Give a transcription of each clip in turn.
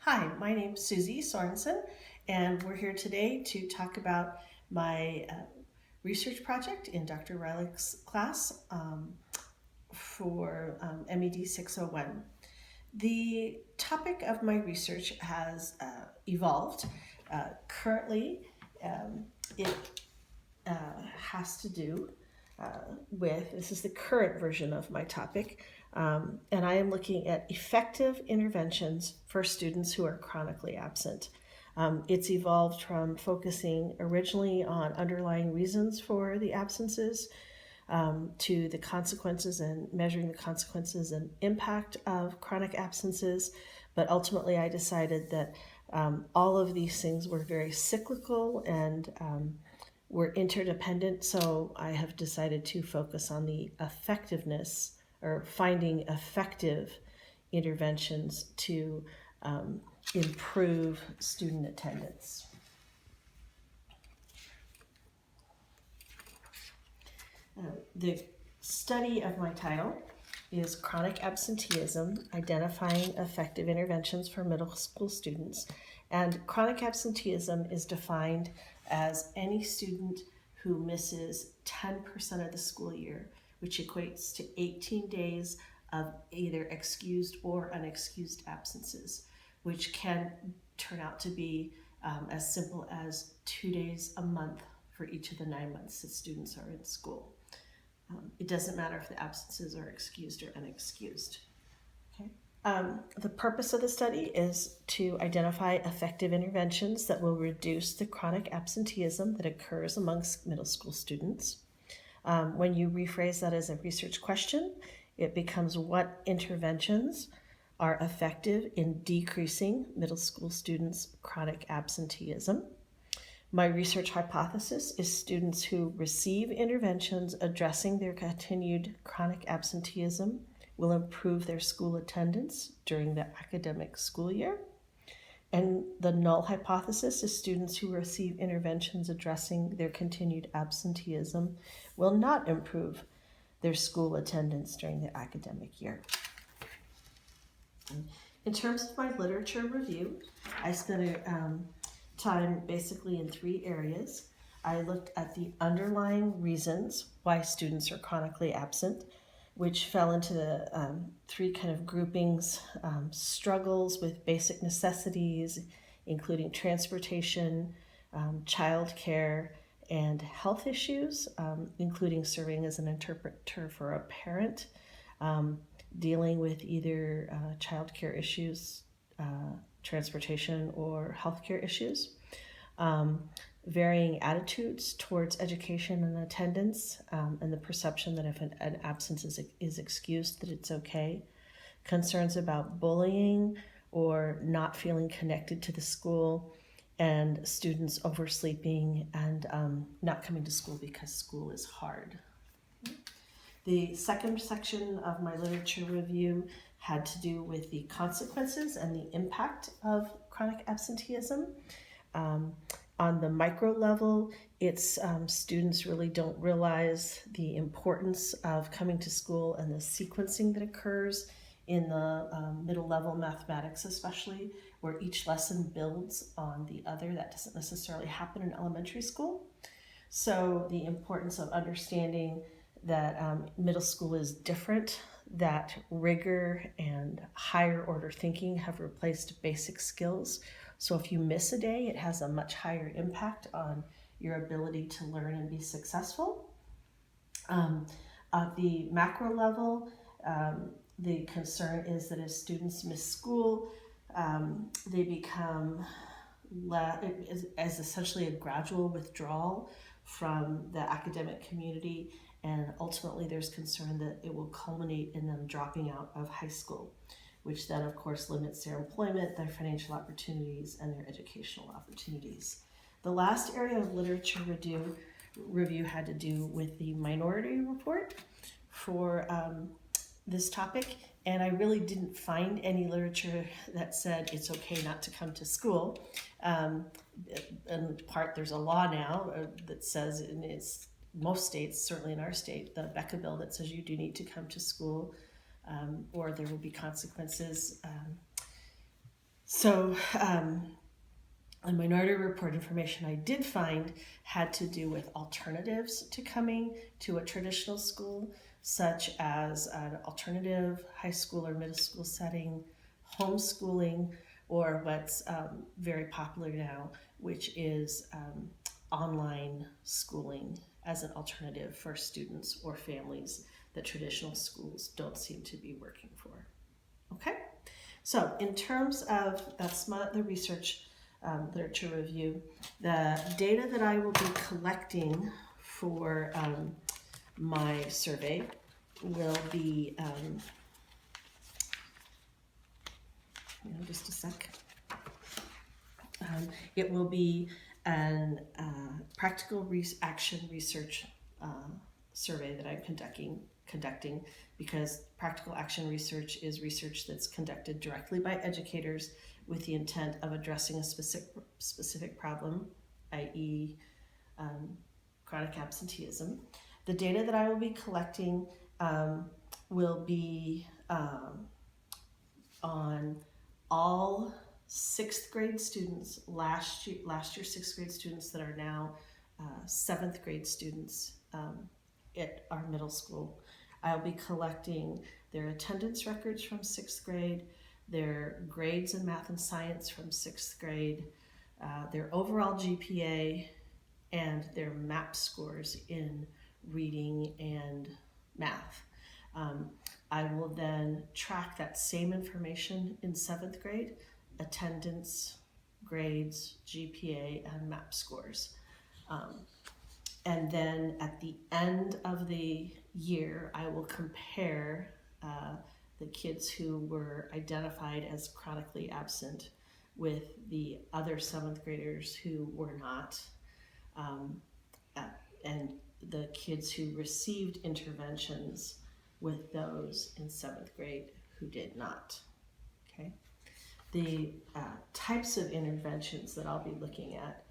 Hi, my name's Susie Sorensen, and we're here today to talk about my research project in Dr. Reilich's class for MED 601. The topic of my research has evolved. Currently, it has to do this is the current version of my topic, and I am looking at effective interventions for students who are chronically absent. It's evolved from focusing originally on underlying reasons for the absences to the consequences and measuring the consequences and impact of chronic absences. But ultimately, I decided that all of these things were very cyclical and were interdependent, so I have decided to focus on the effectiveness or finding effective interventions to improve student attendance. The study of my title is Chronic Absenteeism, Identifying Effective Interventions for Middle School Students. And chronic absenteeism is defined as any student who misses 10% of the school year, which equates to 18 days of either excused or unexcused absences, which can turn out to be as simple as 2 days a month for each of the 9 months that students are in school. It doesn't matter if the absences are excused or unexcused. Okay. The purpose of the study is to identify effective interventions that will reduce the chronic absenteeism that occurs amongst middle school students. When you rephrase that as a research question, it becomes what interventions are effective in decreasing middle school students' chronic absenteeism. My research hypothesis is students who receive interventions addressing their continued chronic absenteeism will improve their school attendance during the academic school year. And the null hypothesis is students who receive interventions addressing their continued absenteeism will not improve their school attendance during the academic year. In terms of my literature review, I spent time basically in 3 areas. I looked at the underlying reasons why students are chronically absent, which fell into the 3 kind of groupings: struggles with basic necessities, including transportation, childcare, and health issues, including serving as an interpreter for a parent, dealing with either childcare issues, transportation, or healthcare issues. Varying attitudes towards education and attendance, and the perception that if an absence is excused, that it's okay. Concerns about bullying or not feeling connected to the school, and students oversleeping and not coming to school because school is hard. The second section of my literature review had to do with the consequences and the impact of chronic absenteeism. On the micro level, it's students really don't realize the importance of coming to school and the sequencing that occurs in the middle level mathematics, especially, where each lesson builds on the other. That doesn't necessarily happen in elementary school. So the importance of understanding that middle school is different, that rigor and higher order thinking have replaced basic skills. So if you miss a day, it has a much higher impact on your ability to learn and be successful. At the macro level, the concern is that as students miss school, they become as essentially a gradual withdrawal from the academic community, and ultimately there's concern that it will culminate in them dropping out of high school, which then of course limits their employment, their financial opportunities, and their educational opportunities. The last area of literature review had to do with the minority report for this topic, and I really didn't find any literature that said it's okay not to come to school. In part, there's a law now that says in most states, certainly in our state, the Becca bill, that says you do need to come to school or there will be consequences. So the minority report information I did find had to do with alternatives to coming to a traditional school, such as an alternative high school or middle school setting, homeschooling, or what's very popular now, which is online schooling as an alternative for students or families that traditional schools don't seem to be working for. Okay, so in terms of, that's the research literature review, the data that I will be collecting for my survey will be, just a sec. It will be an practical action research survey that I'm conducting because practical action research is research that's conducted directly by educators with the intent of addressing a specific problem, i.e. Chronic absenteeism. The data that I will be collecting will be on all sixth grade students, last year sixth grade students that are now seventh grade students at our middle school. I'll be collecting their attendance records from sixth grade, their grades in math and science from sixth grade, their overall GPA, and their MAP scores in reading and math. I will then track that same information in seventh grade, attendance, grades, GPA, and MAP scores. And then at the end of the year, I will compare the kids who were identified as chronically absent with the other seventh graders who were not, and the kids who received interventions with those in seventh grade who did not. Okay. The types of interventions that I'll be looking at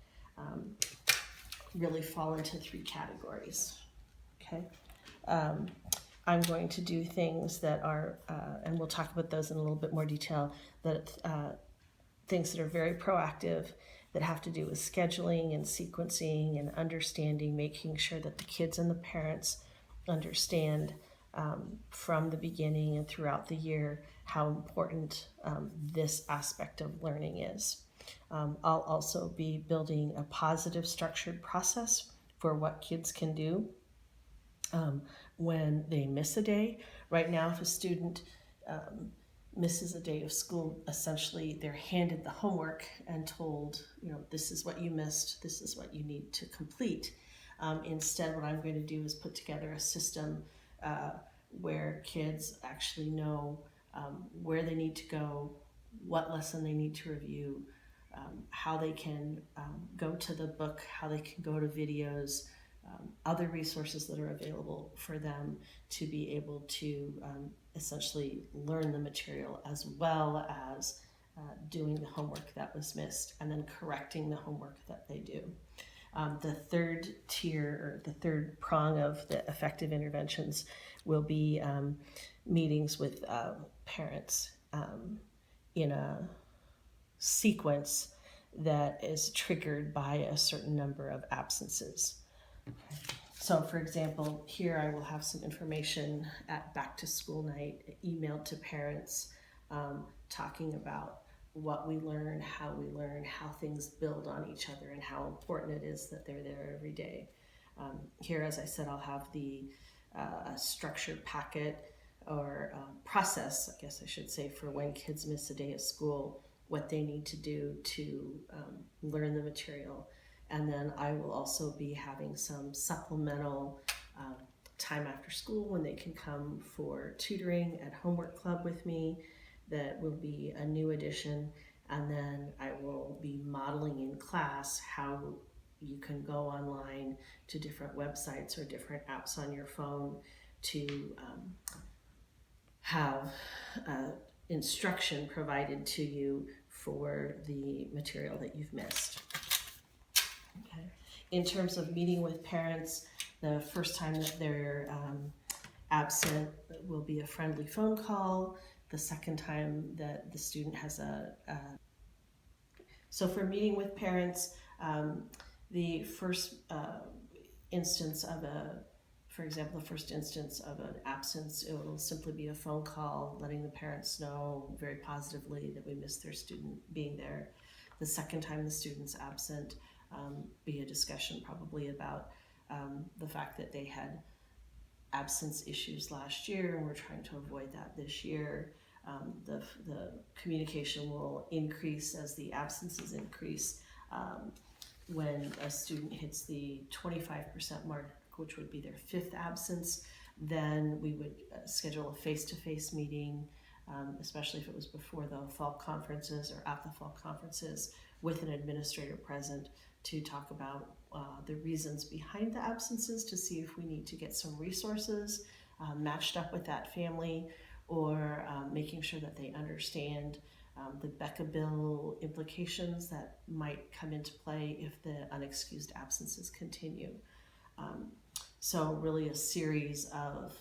really fall into three categories. Okay. I'm going to do things that are, and we'll talk about those in a little bit more detail, that things that are very proactive, that have to do with scheduling and sequencing and understanding, making sure that the kids and the parents understand from the beginning and throughout the year how important this aspect of learning is. I'll also be building a positive structured process for what kids can do when they miss a day. Right now, if a student misses a day of school, essentially they're handed the homework and told, this is what you missed, this is what you need to complete. Instead, what I'm going to do is put together a system where kids actually know where they need to go, what lesson they need to review, how they can go to the book, how they can go to videos, other resources that are available for them to be able to essentially learn the material, as well as doing the homework that was missed and then correcting the homework that they do. The third tier, or the third prong of the effective interventions, will be meetings with parents in a sequence that is triggered by a certain number of absences. So for example, here I will have some information at back to school night emailed to parents talking about what we learn, how things build on each other, and how important it is that they're there every day. Here, as I said, I'll have the structured packet or process, I guess I should say, for when kids miss a day of school, what they need to do to learn the material. And then I will also be having some supplemental time after school when they can come for tutoring at homework club with me. That will be a new addition. And then I will be modeling in class how you can go online to different websites or different apps on your phone to have instruction provided to you for the material that you've missed. Okay. In terms of meeting with parents, the first time that they're absent will be a friendly phone call. The second time that the student has So for meeting with parents, the first instance of for example, the first instance of an absence, it will simply be a phone call letting the parents know very positively that we miss their student being there. The second time the student's absent, be a discussion probably about the fact that they had absence issues last year and we're trying to avoid that this year. The communication will increase as the absences increase. When a student hits the 25% mark, which would be their fifth absence, then we would schedule a face-to-face meeting, especially if it was before the fall conferences or at the fall conferences, with an administrator present to talk about the reasons behind the absences, to see if we need to get some resources matched up with that family, or making sure that they understand the Becca bill implications that might come into play if the unexcused absences continue. So really a series of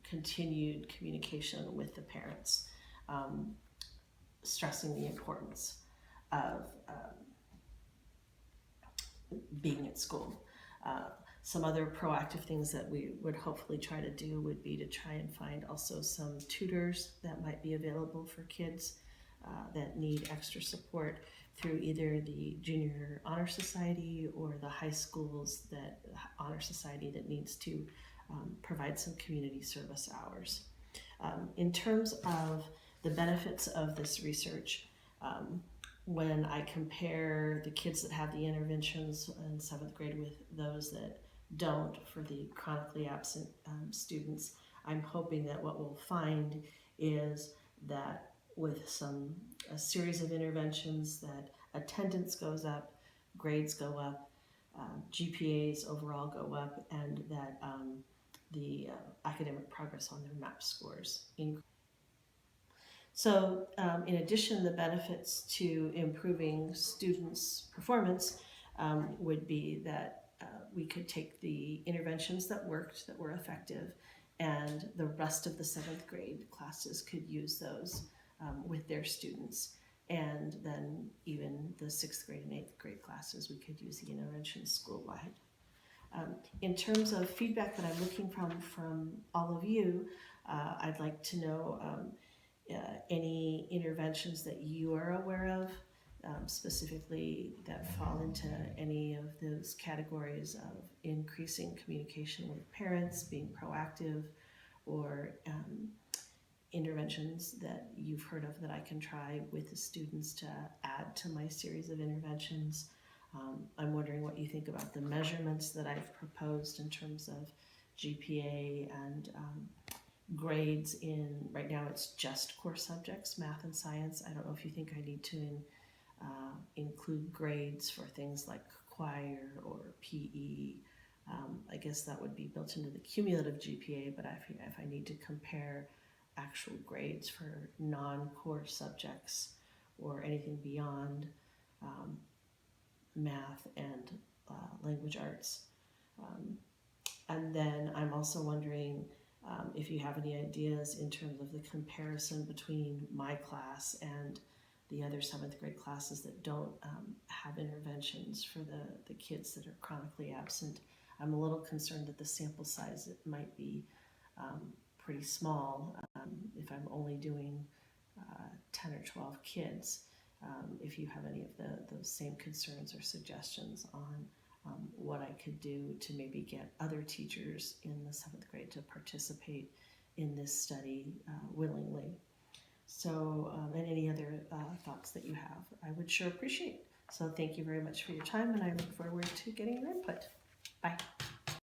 continued communication with the parents, stressing the importance of being at school. Some other proactive things that we would hopefully try to do would be to try and find also some tutors that might be available for kids that need extra support through either the Junior Honor Society or the high schools that Honor Society that needs to provide some community service hours. In terms of the benefits of this research, when I compare the kids that have the interventions in 7th grade with those that don't for the chronically absent students, I'm hoping that what we'll find is that with a series of interventions, that attendance goes up, grades go up, GPAs overall go up, and that the academic progress on their MAP scores increase. So in addition, the benefits to improving students' performance would be that we could take the interventions that worked, that were effective, and the rest of the 7th grade classes could use those with their students. And then even the 6th grade and 8th grade classes, we could use the interventions school-wide. In terms of feedback that I'm looking from all of you, I'd like to know any interventions that you are aware of, specifically that fall into any of those categories of increasing communication with parents, being proactive, or interventions that you've heard of that I can try with the students to add to my series of interventions. I'm wondering what you think about the measurements that I've proposed in terms of GPA and grades in, right now it's just core subjects, math and science. I don't know if you think I need to include grades for things like choir or PE. I guess that would be built into the cumulative GPA, but if I need to compare actual grades for non-core subjects or anything beyond math and language arts. And then I'm also wondering if you have any ideas in terms of the comparison between my class and the other 7th grade classes that don't have interventions for the kids that are chronically absent. I'm a little concerned that the sample size might be pretty small if I'm only doing 10 or 12 kids. If you have any of those same concerns or suggestions on what I could do to maybe get other teachers in the 7th grade to participate in this study willingly. So, and any other thoughts that you have, I would sure appreciate. So thank you very much for your time, and I look forward to getting your input. Bye.